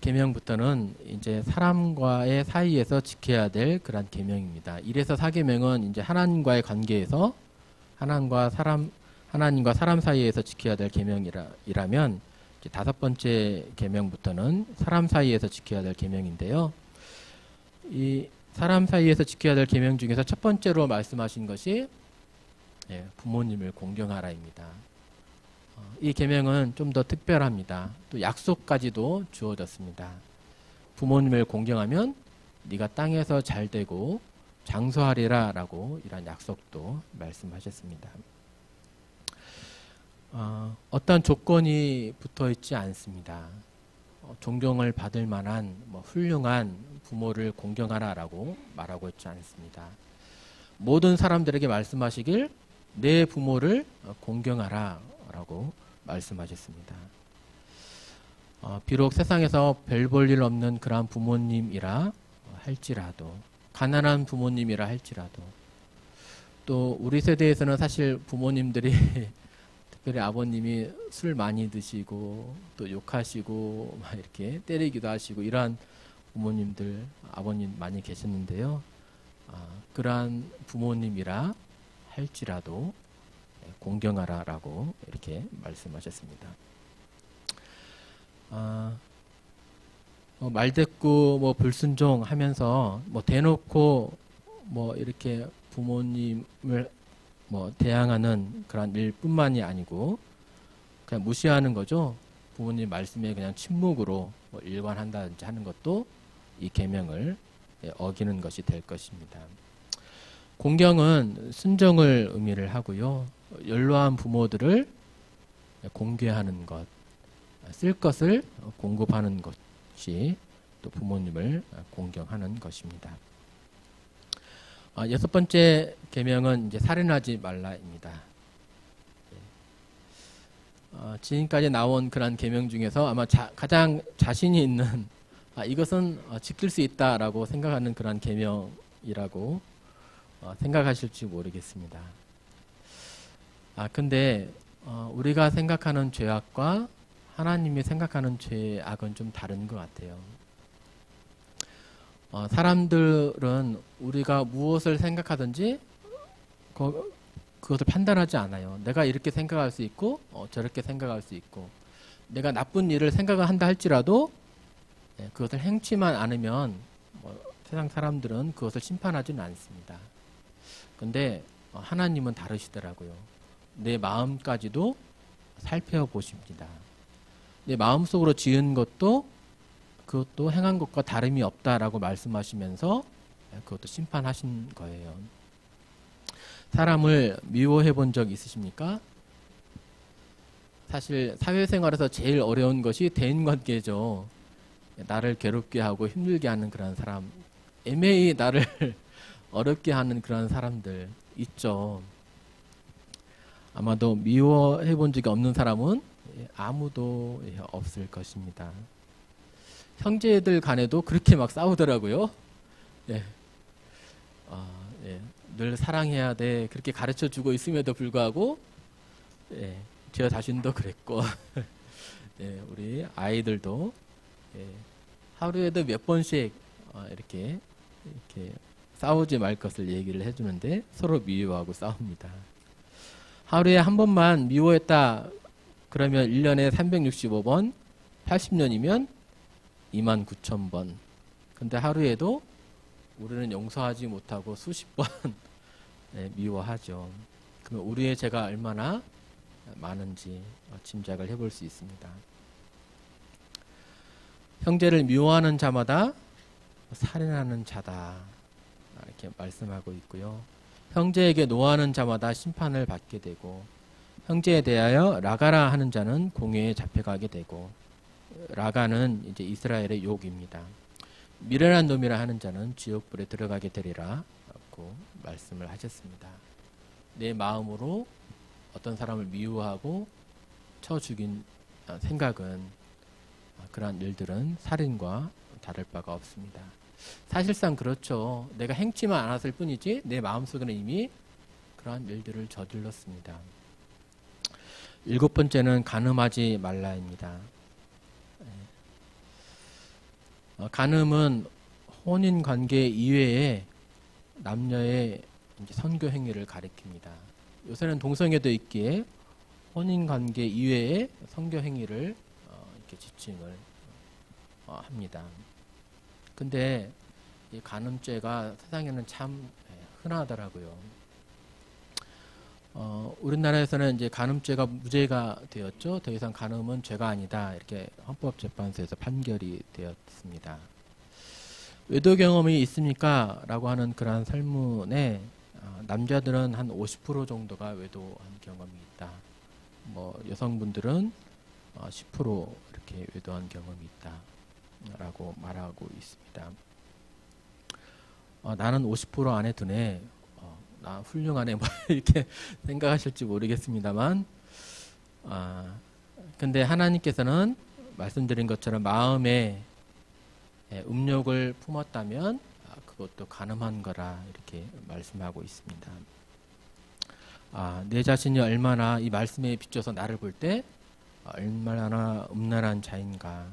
계명부터는 이제 사람과의 사이에서 지켜야 될 그런 계명입니다. 1에서 4계명은 이제 하나님과의 관계에서 하나님과 사람 사이에서 지켜야 될 계명이라면 이제 다섯 번째 계명부터는 사람 사이에서 지켜야 될 계명인데요. 이 사람 사이에서 지켜야 될 계명 중에서 첫 번째로 말씀하신 것이 부모님을 공경하라입니다. 이 계명은 좀 더 특별합니다. 또 약속까지도 주어졌습니다. 부모님을 공경하면 네가 땅에서 잘 되고 장수하리라 라고 이런 약속도 말씀하셨습니다. 어떤 조건이 붙어 있지 않습니다. 존경을 받을 만한 훌륭한 부모를 공경하라 라고 말하고 있지 않습니다. 모든 사람들에게 말씀하시길 내 부모를 공경하라 라고 말씀하셨습니다. 비록 세상에서 별 볼 일 없는 그러한 부모님이라 할지라도, 가난한 부모님이라 할지라도, 또 우리 세대에서는 사실 부모님들이 특별히 아버님이 술 많이 드시고 또 욕하시고 막 이렇게 때리기도 하시고 이러한 부모님들, 아버님 많이 계셨는데요. 그러한 부모님이라 할지라도 공경하라라고 이렇게 말씀하셨습니다. 말대꾸 불순종 하면서 대놓고 이렇게 부모님을 대항하는 그런 일뿐만이 아니고 그냥 무시하는 거죠. 부모님 말씀에 그냥 침묵으로 일관한다든지 하는 것도 이 계명을 어기는 것이 될 것입니다. 공경은 순종을 의미를 하고요. 연로한 부모들을 공개하는 것, 쓸 것을 공급하는 것이 또 부모님을 공경하는 것입니다. 여섯 번째 계명은 이제 살인하지 말라입니다. 지금까지 나온 그런 계명 중에서 아마 가장 자신이 있는 이것은 지킬 수 있다라고 생각하는 그런 계명이라고 생각하실지 모르겠습니다. 근데 우리가 생각하는 죄악과 하나님이 생각하는 죄악은 좀 다른 것 같아요. 사람들은 우리가 무엇을 생각하든지 그것을 판단하지 않아요. 내가 이렇게 생각할 수 있고 저렇게 생각할 수 있고, 내가 나쁜 일을 생각을 한다 할지라도 그것을 행치만 않으면 세상 사람들은 그것을 심판하지는 않습니다. 근데 하나님은 다르시더라고요. 내 마음까지도 살펴보십니다. 내 마음속으로 지은 것도 그것도 행한 것과 다름이 없다라고 말씀하시면서 그것도 심판하신 거예요. 사람을 미워해 본 적 있으십니까? 사실 사회생활에서 제일 어려운 것이 대인관계죠. 나를 괴롭게 하고 힘들게 하는 그런 사람, 애매히 나를 어렵게 하는 그런 사람들 있죠. 아마도 미워해 본 적이 없는 사람은 아무도 없을 것입니다. 형제들 간에도 그렇게 막 싸우더라고요. 늘 사랑해야 돼 그렇게 가르쳐주고 있음에도 불구하고 저 자신도 그랬고 우리 아이들도 하루에도 몇 번씩 이렇게 싸우지 말 것을 얘기를 해주는데 서로 미워하고 싸웁니다. 하루에 한 번만 미워했다 그러면 1년에 365번, 80년이면 29,000번. 근데 하루에도 우리는 용서하지 못하고 수십 번 미워하죠. 그러면 우리의 죄가 얼마나 많은지 짐작을 해볼 수 있습니다. 형제를 미워하는 자마다 살인하는 자다 이렇게 말씀하고 있고요. 형제에게 노하는 자마다 심판을 받게 되고, 형제에 대하여 라가라 하는 자는 공회에 잡혀가게 되고, 라가는 이제 이스라엘의 욕입니다. 미련한 놈이라 하는 자는 지옥불에 들어가게 되리라 고 말씀을 하셨습니다. 내 마음으로 어떤 사람을 미워하고 쳐 죽인 생각은 그러한 일들은 살인과 다를 바가 없습니다. 사실상 그렇죠. 내가 행치만 않았을 뿐이지 내 마음속에는 이미 그러한 일들을 저질렀습니다. 7번째는 간음하지 말라입니다. 간음은 혼인관계 이외에 남녀의 선교 행위를 가리킵니다. 요새는 동성애도 있기에 혼인관계 이외에 선교 행위를 이렇게 지칭을 합니다. 근데 이 간음죄가 세상에는 참 흔하더라고요. 우리나라에서는 이제 간음죄가 무죄가 되었죠. 더 이상 간음은 죄가 아니다. 이렇게 헌법재판소에서 판결이 되었습니다. 외도 경험이 있습니까? 라고 하는 그러한 설문에 남자들은 한 50% 정도가 외도한 경험이 있다. 뭐 여성분들은 10% 이렇게 외도한 경험이 있다. 라고 말하고 있습니다. 나는 50% 안에 드네. 나 훌륭하네. 뭐 이렇게 생각하실지 모르겠습니다만, 근데 하나님께서는 말씀드린 것처럼 마음에 음욕을 품었다면 그것도 간음한 거라 이렇게 말씀하고 있습니다. 내 자신이 얼마나 이 말씀에 비춰서 나를 볼 때 얼마나 음란한 자인가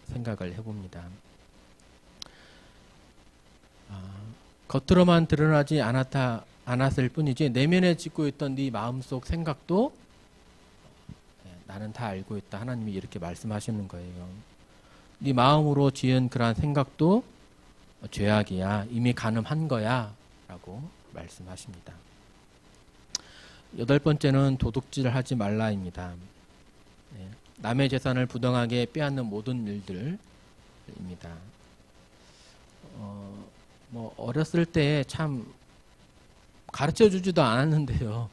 생각을 해봅니다. 겉으로만 드러나지 않았을 뿐이지 내면에 짓고 있던 네 마음속 생각도 나는 다 알고 있다. 하나님이 이렇게 말씀하시는 거예요. 네 마음으로 지은 그러한 생각도 죄악이야. 이미 간음한 거야. 라고 말씀하십니다. 8번째는 도둑질을 하지 말라입니다. 남의 재산을 부당하게 빼앗는 모든 일들입니다. 뭐 어렸을 때 참 가르쳐주지도 않았는데요.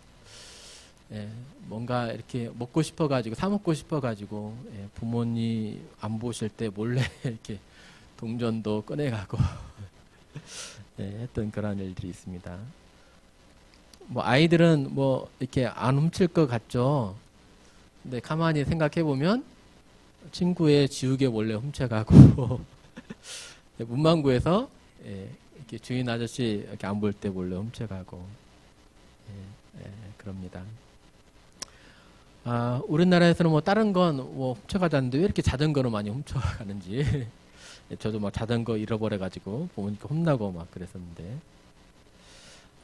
뭔가 이렇게 먹고 싶어가지고 사 먹고 싶어가지고 부모님 안 보실 때 몰래 이렇게 동전도 꺼내가고 했던 그런 일들이 있습니다. 뭐 아이들은 뭐 이렇게 안 훔칠 것 같죠. 근데 가만히 생각해 보면 친구의 지우개 몰래 훔쳐가고 문방구에서 이렇게 주인 아저씨 이렇게 안 볼 때 몰래 훔쳐가고 그럽니다. 우리나라에서는 뭐 다른 건 뭐 훔쳐가지 않는데 왜 이렇게 자전거를 많이 훔쳐가는지 저도 막 자전거 잃어버려가지고 부모님께 혼나고 막 그랬었는데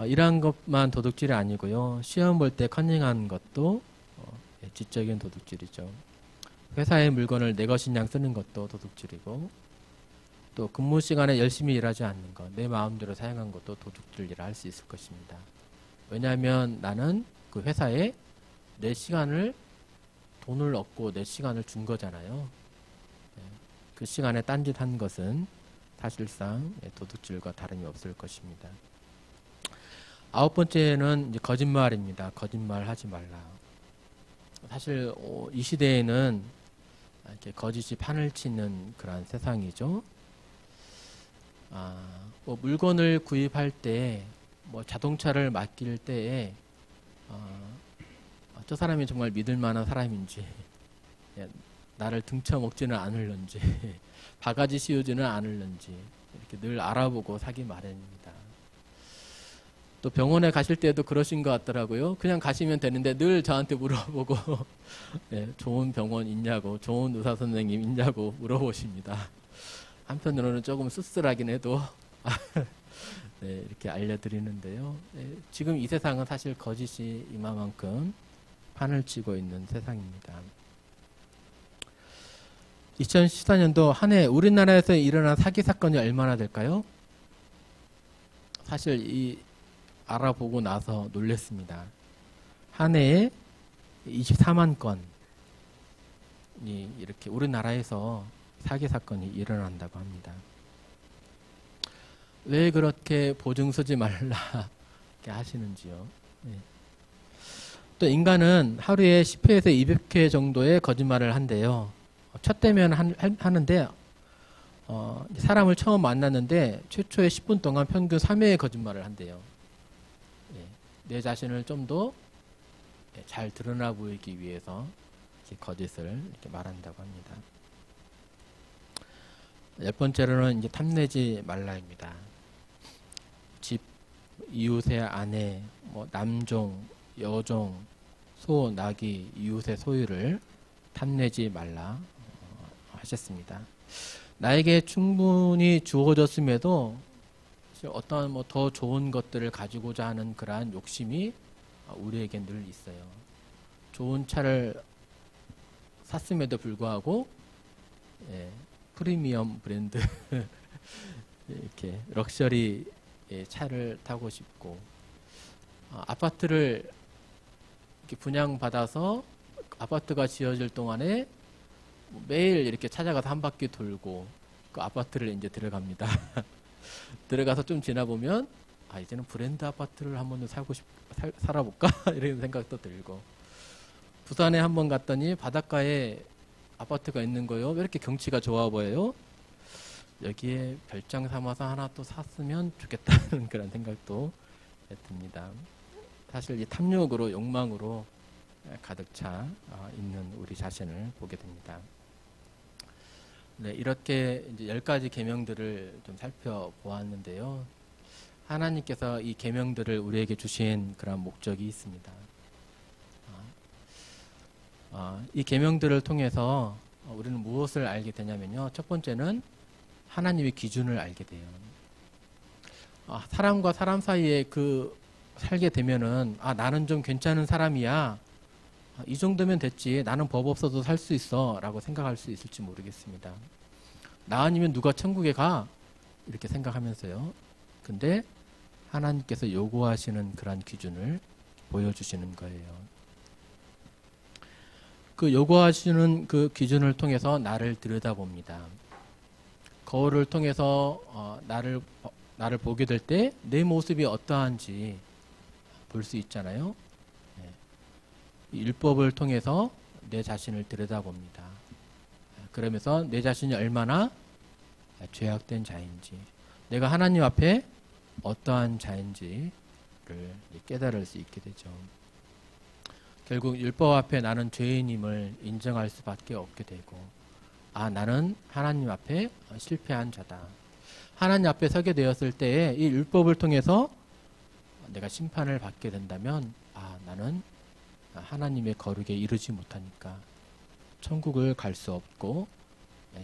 이러한 것만 도둑질이 아니고요. 시험 볼 때 컨닝한 것도 지적인 도둑질이죠. 회사의 물건을 내 것인 양 쓰는 것도 도둑질이고 또 근무 시간에 열심히 일하지 않는 것, 내 마음대로 사용한 것도 도둑질이라 할 수 있을 것입니다. 왜냐하면 나는 그 회사에 내 시간을 돈을 얻고 내 시간을 준 거잖아요. 그 시간에 딴짓한 것은 사실상 도둑질과 다름이 없을 것입니다. 9번째는 이제 거짓말입니다. 거짓말하지 말라. 사실 이 시대에는 이렇게 거짓이 판을 치는 그러한 세상이죠. 뭐 물건을 구입할 때, 뭐 자동차를 맡길 때에 저 사람이 정말 믿을 만한 사람인지, 나를 등쳐먹지는 않을런지, 바가지 씌우지는 않을런지 이렇게 늘 알아보고 사기 마련입니다. 또 병원에 가실 때도 그러신 것 같더라고요. 그냥 가시면 되는데 늘 저한테 물어보고 좋은 병원 있냐고, 좋은 의사 선생님 있냐고 물어보십니다. 한편으로는 조금 씁쓸하긴 해도 이렇게 알려드리는데요. 지금 이 세상은 사실 거짓이 이만큼 판을 치고 있는 세상입니다. 2014년도 한 해 우리나라에서 일어난 사기 사건이 얼마나 될까요? 사실 알아보고 나서 놀랐습니다. 한 해에 24만 건이 이렇게 우리나라에서 사기 사건이 일어난다고 합니다. 왜 그렇게 보증 서지 말라 이렇게 하시는지요. 또 인간은 하루에 10회에서 200회 정도의 거짓말을 한대요. 첫 대면 하는데 사람을 처음 만났는데 최초의 10분 동안 평균 3회의 거짓말을 한대요. 내 자신을 좀 더 잘 드러나 보이기 위해서 이렇게 거짓을 이렇게 말한다고 합니다. 10번째로는 이제 탐내지 말라입니다. 집, 이웃의 아내, 뭐 남종, 여종, 소, 나귀, 이웃의 소유를 탐내지 말라 하셨습니다. 나에게 충분히 주어졌음에도 어떤 뭐 더 좋은 것들을 가지고자 하는 그러한 욕심이 우리에게 늘 있어요. 좋은 차를 샀음에도 불구하고 프리미엄 브랜드 이렇게 럭셔리 차를 타고 싶고 아파트를 이렇게 분양받아서 아파트가 지어질 동안에 매일 이렇게 찾아가서 한 바퀴 돌고 그 아파트를 이제 들어갑니다. 들어가서 좀 지나보면 이제는 브랜드 아파트를 한번 살아볼까? 이런 생각도 들고 부산에 한번 갔더니 바닷가에 아파트가 있는 거예요. 왜 이렇게 경치가 좋아 보여요? 여기에 별장 삼아서 하나 또 샀으면 좋겠다는 그런 생각도 듭니다. 사실 이 탐욕으로 욕망으로 가득 차 있는 우리 자신을 보게 됩니다. 네, 이렇게 이제 10가지 계명들을 좀 살펴보았는데요. 하나님께서 이 계명들을 우리에게 주신 그런 목적이 있습니다. 이 계명들을 통해서 우리는 무엇을 알게 되냐면요. 첫 번째는 하나님의 기준을 알게 돼요. 사람과 사람 사이에 살게 되면은 나는 좀 괜찮은 사람이야. 이 정도면 됐지. 나는 법 없어도 살 수 있어. 라고 생각할 수 있을지 모르겠습니다. 나 아니면 누가 천국에 가? 이렇게 생각하면서요. 근데 하나님께서 요구하시는 그런 기준을 보여주시는 거예요. 그 요구하시는 그 기준을 통해서 나를 들여다봅니다. 거울을 통해서 나를 보게 될 때 내 모습이 어떠한지 볼 수 있잖아요. 율법을 통해서 내 자신을 들여다봅니다. 그러면서 내 자신이 얼마나 죄악된 자인지, 내가 하나님 앞에 어떠한 자인지를 깨달을 수 있게 되죠. 결국 율법 앞에 나는 죄인임을 인정할 수밖에 없게 되고, 나는 하나님 앞에 실패한 자다. 하나님 앞에 서게 되었을 때에 이 율법을 통해서 내가 심판을 받게 된다면, 나는 하나님의 거룩에 이르지 못하니까 천국을 갈 수 없고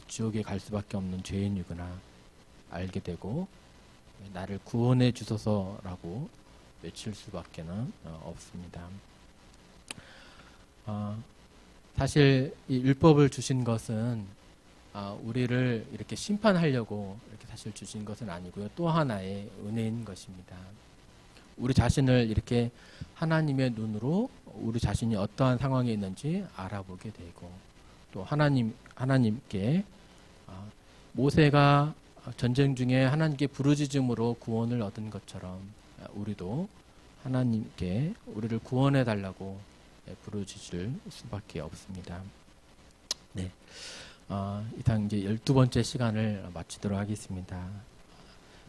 지옥에 갈 수밖에 없는 죄인이구나 알게 되고, 나를 구원해 주소서라고 외칠 수밖에는 없습니다. 사실 이 율법을 주신 것은 우리를 이렇게 심판하려고 이렇게 사실 주신 것은 아니고요. 또 하나의 은혜인 것입니다. 우리 자신을 이렇게 하나님의 눈으로 우리 자신이 어떠한 상황에 있는지 알아보게 되고, 또 하나님께 모세가 전쟁 중에 하나님께 부르짖음으로 구원을 얻은 것처럼 우리도 하나님께 우리를 구원해 달라고 부르짖을 수밖에 없습니다. 네, 이상 이제 12번째 시간을 마치도록 하겠습니다.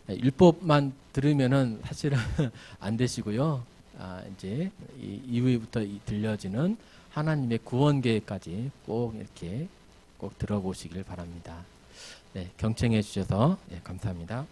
율법만 들으면은 사실은 안 되시고요. 이제 이후부터 들려지는 하나님의 구원 계획까지 꼭 이렇게 꼭 들어보시길 바랍니다. 네, 경청해 주셔서 감사합니다.